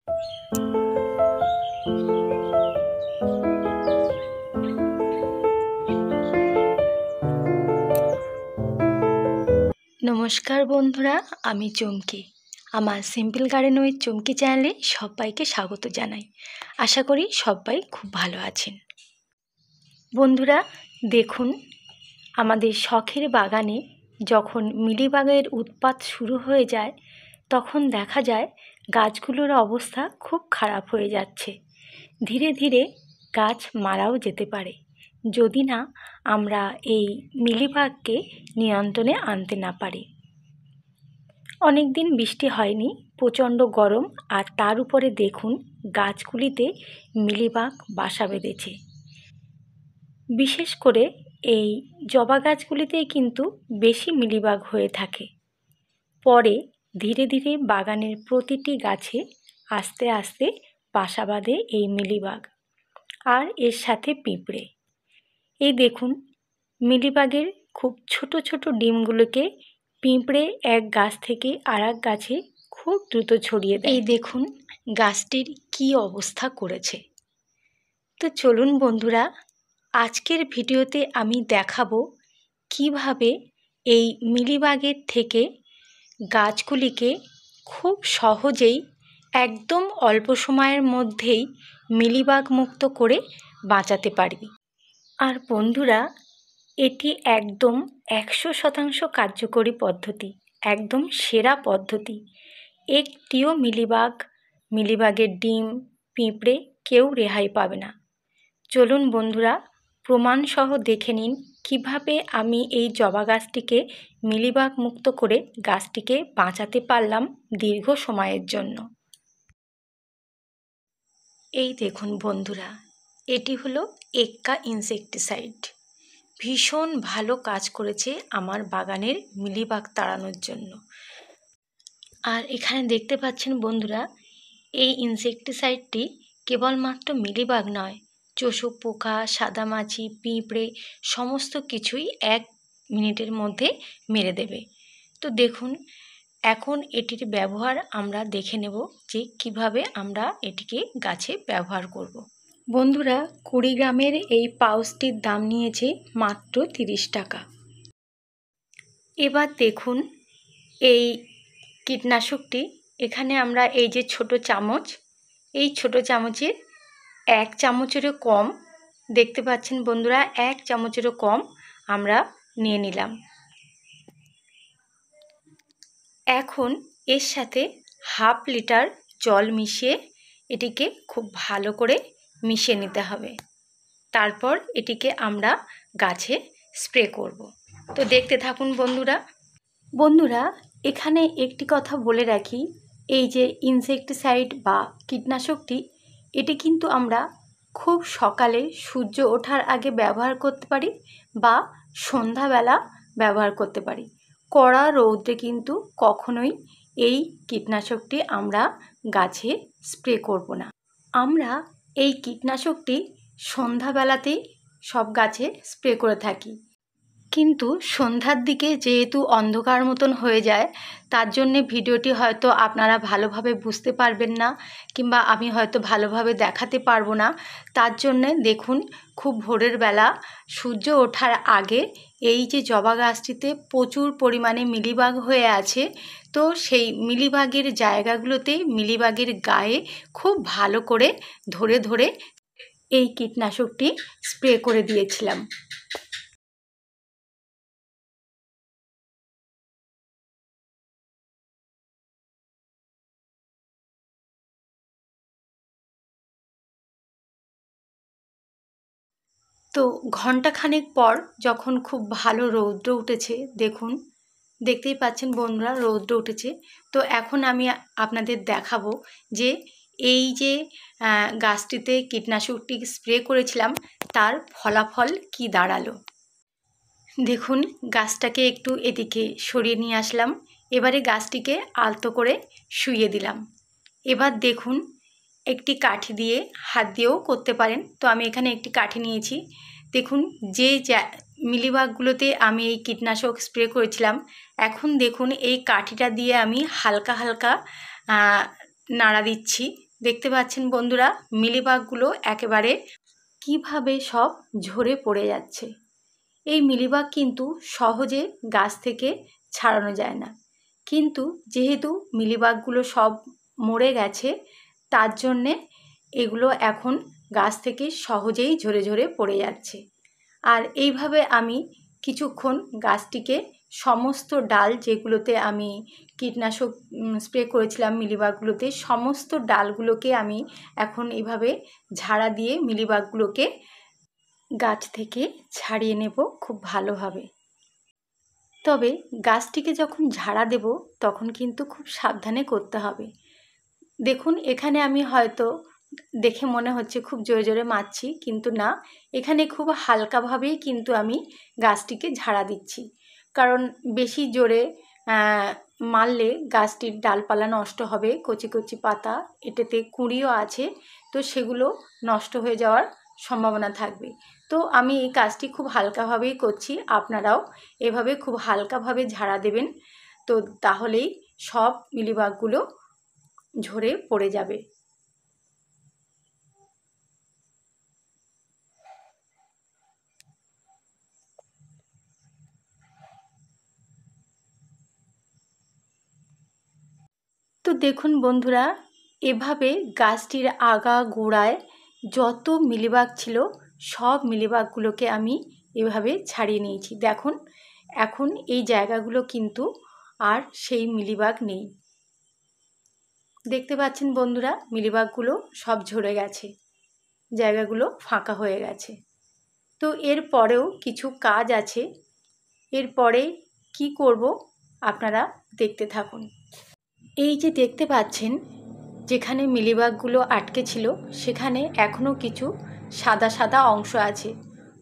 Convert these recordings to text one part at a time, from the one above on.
নমস্কার বন্ধুরা, আমি চুমকি। আমার সিম্পল গার্ডেন উইথ চুমকি চ্যানেলে সবাইকে স্বাগত জানাই। আশা করি সবাই খুব ভালো আছেন। বন্ধুরা দেখুন, আমাদের শখের বাগানে যখন মিলিবাগের উৎপাত শুরু হয়ে যায় তখন দেখা যায় গাছগুলোর অবস্থা খুব খারাপ হয়ে যাচ্ছে। ধীরে ধীরে গাছ মারাও যেতে পারে যদি না আমরা এই মিলিবাগকে নিয়ন্ত্রণে আনতে না পারি। অনেক দিন বৃষ্টি হয়নি, প্রচণ্ড গরম, আর তার উপরে দেখুন গাছগুলিতে মিলিবাগ বাসা বেঁধেছে। বিশেষ করে এই জবা গাছগুলিতেই কিন্তু বেশি মিলিবাগ হয়ে থাকে। পরে ধীরে ধীরে বাগানের প্রতিটি গাছে আস্তে আস্তে বাসা বাঁধে এই মিলিবাগ, আর এর সাথে পিঁপড়ে। এই দেখুন মিলিবাগের খুব ছোট ছোট ডিমগুলোকে পিঁপড়ে এক গাছ থেকে আর এক গাছে খুব দ্রুত ছড়িয়ে দেয়। এই দেখুন গাছটির কী অবস্থা করেছে। তো চলুন বন্ধুরা, আজকের ভিডিওতে আমি দেখাবো কিভাবে এই মিলিবাগের থেকে গাছগুলিকে খুব সহজেই একদম অল্প সময়ের মধ্যেই মিলিবাগ মুক্ত করে বাঁচাতে পারবি। আর বন্ধুরা, এটি একদম 100% কার্যকরী পদ্ধতি, একদম সেরা পদ্ধতি। একটিও মিলিবাগের ডিম, পিঁপড়ে কেউ রেহাই পাবে না। চলুন বন্ধুরা, প্রমাণসহ দেখে নিন কিভাবে আমি এই জবা গাছটিকে মিলিবাগ মুক্ত করে গাছটিকে বাঁচাতে পারলাম দীর্ঘ সময়ের জন্য। এই দেখুন বন্ধুরা, এটি হলো এক্কা ইনসেক্টিসাইড। ভীষণ ভালো কাজ করেছে আমার বাগানের মিলিবাগ তাড়ানোর জন্য। আর এখানে দেখতে পাচ্ছেন বন্ধুরা, এই ইনসেক্টিসাইডটি কেবলমাত্র মিলিবাগ নয়, চোষক পোকা, সাদামাছি, পিঁপড়ে সমস্ত কিছুই 1 মিনিটের মধ্যে মেরে দেবে। তো দেখুন এখন এটির ব্যবহার আমরা দেখে নেব যে কিভাবে আমরা এটিকে গাছে ব্যবহার করব। বন্ধুরা, 20 গ্রামের এই পাউচটির দাম নিয়েছে মাত্র 30 টাকা। এবার দেখুন এই কীটনাশকটি, এখানে আমরা এই যে ছোট চামচ, এই ছোট চামচের 1 চামচেরও কম, দেখতে পাচ্ছেন বন্ধুরা 1 চামচেরও কম আমরা নিয়ে নিলাম। এখন এর সাথে 1/2 লিটার জল মিশিয়ে এটিকে খুব ভালো করে মিশিয়ে নিতে হবে। তারপর এটিকে আমরা গাছে স্প্রে করব। তো দেখতে থাকুন বন্ধুরা, এখানে একটি কথা বলে রাখি, এই যে ইনসেক্টিসাইড বা কীটনাশকটি, এটি কিন্তু আমরা খুব সকালে সূর্য ওঠার আগে ব্যবহার করতে পারি বা সন্ধ্যাবেলা ব্যবহার করতে পারি। কড়া রৌদ্রে কিন্তু কখনোই এই কীটনাশকটি আমরা গাছে স্প্রে করব না। আমরা এই কীটনাশকটি সন্ধ্যাবেলাতেই সব গাছে স্প্রে করে থাকি, কিন্তু সন্ধ্যার দিকে যেহেতু অন্ধকার মতন হয়ে যায়, তার জন্যে ভিডিওটি হয়তো আপনারা ভালোভাবে বুঝতে পারবেন না, কিংবা আমি হয়তো ভালোভাবে দেখাতে পারবো না। তার জন্যে দেখুন খুব ভোরের বেলা সূর্য ওঠার আগে এই যে জবা গাছটিতে প্রচুর পরিমাণে মিলিবাগ হয়ে আছে, তো সেই মিলিবাগের জায়গাগুলোতে মিলিবাগের গায়ে খুব ভালো করে ধরে ধরে এই কীটনাশকটি স্প্রে করে দিয়েছিলাম। তো ঘণ্টাখানেক পর যখন খুব ভালো রৌদ্র উঠেছে, দেখতেই পাচ্ছেন বন্ধুরা রৌদ্র উঠেছে, তো এখন আমি আপনাদের দেখাবো যে এই যে গাছটিতে কীটনাশকটি স্প্রে করেছিলাম তার ফলাফল কি দাঁড়ালো। দেখুন গাছটাকে একটু এদিকে সরিয়ে নিয়ে আসলাম, এবারে গাছটিকে আলতো করে শুইয়ে দিলাম। এবার দেখুন একটি কাঠি দিয়ে, হাত দিয়েও করতে পারেন, তো আমি এখানে একটি কাঠি নিয়েছি। দেখুন যে মিলিবাগগুলোতে আমি এই কীটনাশক স্প্রে করেছিলাম, এখন দেখুন এই কাঠিটা দিয়ে আমি হালকা হালকা নাড়া দিচ্ছি। দেখতে পাচ্ছেন বন্ধুরা, মিলিবাগগুলো একেবারে কিভাবে সব ঝরে পড়ে যাচ্ছে। এই মিলিবাগ কিন্তু সহজে গাছ থেকে ছাড়ানো যায় না, কিন্তু যেহেতু মিলিবাগগুলো সব মরে গেছে, তার জন্যে এগুলো এখন গাছ থেকে সহজেই ঝরে ঝরে পড়ে যাচ্ছে। আর এইভাবে আমি কিছুক্ষণ গাছটিকে সমস্ত ডাল যেগুলোতে আমি কীটনাশক স্প্রে করেছিলাম মিলিবাগগুলোতে, সমস্ত ডালগুলোকে আমি এখন এইভাবে ঝাড়া দিয়ে মিলিবাগগুলোকে গাছ থেকে ছাড়িয়ে নেব খুব ভালোভাবে। তবে গাছটিকে যখন ঝাড়া দেব তখন কিন্তু খুব সাবধানে করতে হবে। দেখুন এখানে আমি হয়তো দেখে মনে হচ্ছে খুব জোরে জোরে মারছি, কিন্তু না, এখানে খুব হালকাভাবেই কিন্তু আমি গাছটিকে ঝাড়া দিচ্ছি। কারণ বেশি জোরে মারলে গাছটির ডালপালা নষ্ট হবে, কচি কচি পাতা, এটাতে কুঁড়িও আছে, তো সেগুলো নষ্ট হয়ে যাওয়ার সম্ভাবনা থাকবে। তো আমি এই কাজটি খুব হালকাভাবেই করছি, আপনারাও এভাবে খুব হালকাভাবে ঝাড়া দেবেন, তো তাহলেই সব মিলিবাগগুলো ঝরে পড়ে যাবে। তো দেখুন বন্ধুরা, এভাবে গাছটির আগা গোড়ায় যত মিলিবাগ ছিল সব মিলিবাগগুলোকে আমি এভাবে ছাড়িয়ে নিয়েছি। দেখুন এখন এই জায়গাগুলো কিন্তু আর সেই মিলিবাগ নেই। দেখতে পাচ্ছেন বন্ধুরা, মিলিবাগগুলো সব ঝরে গেছে, জায়গাগুলো ফাঁকা হয়ে গেছে। তো এর পরেও কিছু কাজ আছে, এরপরে কি করব আপনারা দেখতে থাকুন। এই যে দেখতে পাচ্ছেন যেখানে মিলিবাগগুলো আটকে ছিল সেখানে এখনও কিছু সাদা সাদা অংশ আছে,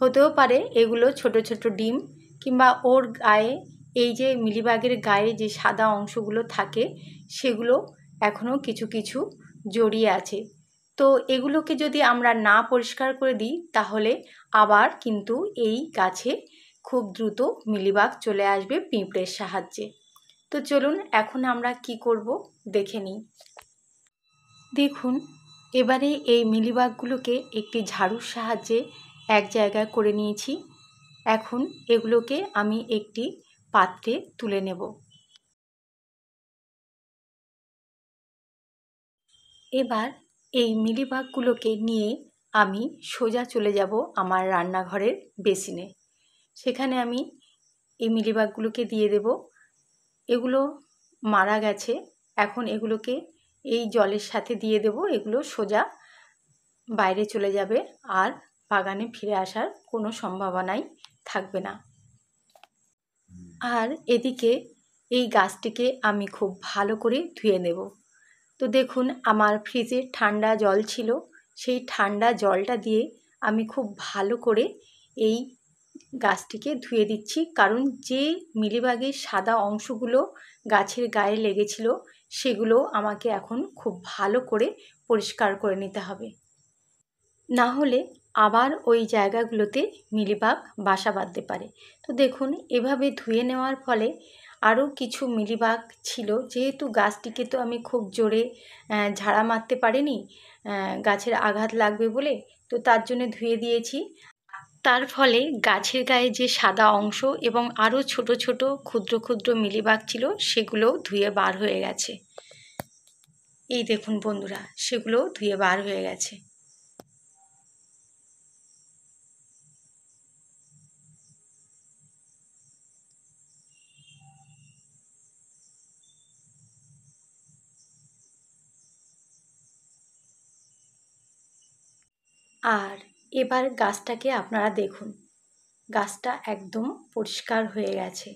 হতেও পারে এগুলো ছোট ছোট ডিম, কিংবা ওর গায়ে এই যে মিলিবাগের গায়ে যে সাদা অংশগুলো থাকে সেগুলো এখনও কিছু কিছু জড়িয়ে আছে। তো এগুলোকে যদি আমরা না পরিষ্কার করে দিই তাহলে আবার কিন্তু এই গাছে খুব দ্রুত মিলিবাগ চলে আসবে পিঁপড়ের সাহায্যে। তো চলুন এখন আমরা কি করব দেখে নিই। দেখুন এবারে এই মিলিবাগগুলোকে একটি ঝাড়ুর সাহায্যে এক জায়গায় করে নিয়েছি। এখন এগুলোকে আমি একটি পাত্রে তুলে নেব। এবার এই মিলিবাগগুলোকে নিয়ে আমি সোজা চলে যাব আমার রান্নাঘরের বেসিনে। সেখানে আমি এই মিলিবাগগুলোকে দিয়ে দেব। এগুলো মারা গেছে, এখন এগুলোকে এই জলের সাথে দিয়ে দেব, এগুলো সোজা বাইরে চলে যাবে, আর বাগানে ফিরে আসার কোনো সম্ভাবনাই থাকবে না। আর এদিকে এই গাছটিকে আমি খুব ভালো করে ধুয়ে নেব। তো দেখুন আমার ফ্রিজে ঠান্ডা জল ছিল, সেই ঠান্ডা জলটা দিয়ে আমি খুব ভালো করে এই গাছটিকে ধুয়ে দিচ্ছি, কারণ যে মিলিবাগের সাদা অংশগুলো গাছের গায়ে লেগেছিল সেগুলো আমাকে এখন খুব ভালো করে পরিষ্কার করে নিতে হবে, না হলে আবার ওই জায়গাগুলোতে মিলিবাগ বাসা বাঁধতে পারে। তো দেখুন এভাবে ধুয়ে নেওয়ার ফলে আরও কিছু মিলিবাগ ছিল, যেহেতু গাছটিকে তো আমি খুব জোরে ঝাড়া মারতে পারিনি গাছের আঘাত লাগবে বলে, তো তার জন্য ধুয়ে দিয়েছি। তার ফলে গাছের গায়ে যে সাদা অংশ এবং আরও ছোট ছোট ক্ষুদ্র ক্ষুদ্র মিলিবাগ ছিল সেগুলোও ধুয়ে বার হয়ে গেছে। এই দেখুন বন্ধুরা, সেগুলোও ধুয়ে বার হয়ে গেছে। আর এবার গাছটাকে আপনারা দেখুন, গাছটা একদম পরিষ্কার হয়ে গেছে।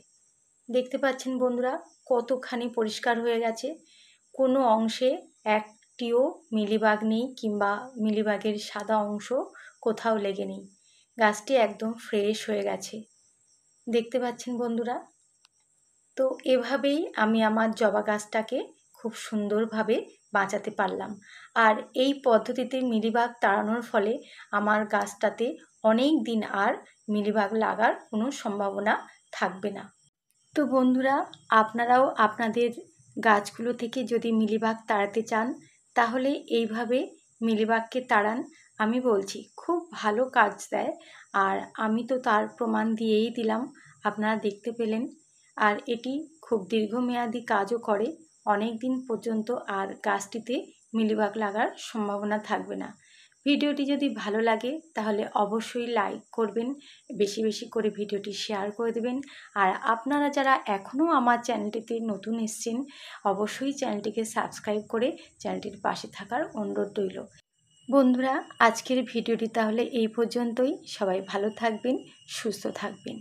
দেখতে পাচ্ছেন বন্ধুরা কতখানি পরিষ্কার হয়ে গেছে, কোনো অংশে একটিও মিলিবাগ নেই, কিংবা মিলিবাগের সাদা অংশ কোথাও লেগে নেই। গাছটি একদম ফ্রেশ হয়ে গেছে, দেখতে পাচ্ছেন বন্ধুরা। তো এভাবেই আমি আমার জবা গাছটাকে খুব সুন্দরভাবে বাঁচাতে পারলাম। আর এই পদ্ধতিতে মিলিবাগ তাড়ানোর ফলে আমার গাছটাতে অনেক দিন আর মিলিবাগ লাগার কোনো সম্ভাবনা থাকবে না। তো বন্ধুরা আপনারাও আপনাদের গাছগুলো থেকে যদি মিলিবাগ তাড়াতে চান তাহলে এইভাবে মিলিবাগকে তাড়ান। আমি বলছি খুব ভালো কাজ দেয়, আর আমি তো তার প্রমাণ দিয়েই দিলাম, আপনারা দেখতে পেলেন। আর এটি খুব দীর্ঘমেয়াদী কাজও করে, অনেক দিন পর্যন্ত আর গাছটিতে মিলিবাগ লাগার সম্ভাবনা থাকবে না। ভিডিওটি যদি ভালো লাগে তাহলে অবশ্যই লাইক করবেন, বেশি বেশি করে ভিডিওটি শেয়ার করে দেবেন। আর আপনারা যারা এখনও আমার চ্যানেলটিতে নতুন এসেছেন, অবশ্যই চ্যানেলটিকে সাবস্ক্রাইব করে চ্যানেলটির পাশে থাকার অনুরোধ রইল। বন্ধুরা, আজকের ভিডিওটি তাহলে এই পর্যন্তই। সবাই ভালো থাকবেন, সুস্থ থাকবেন।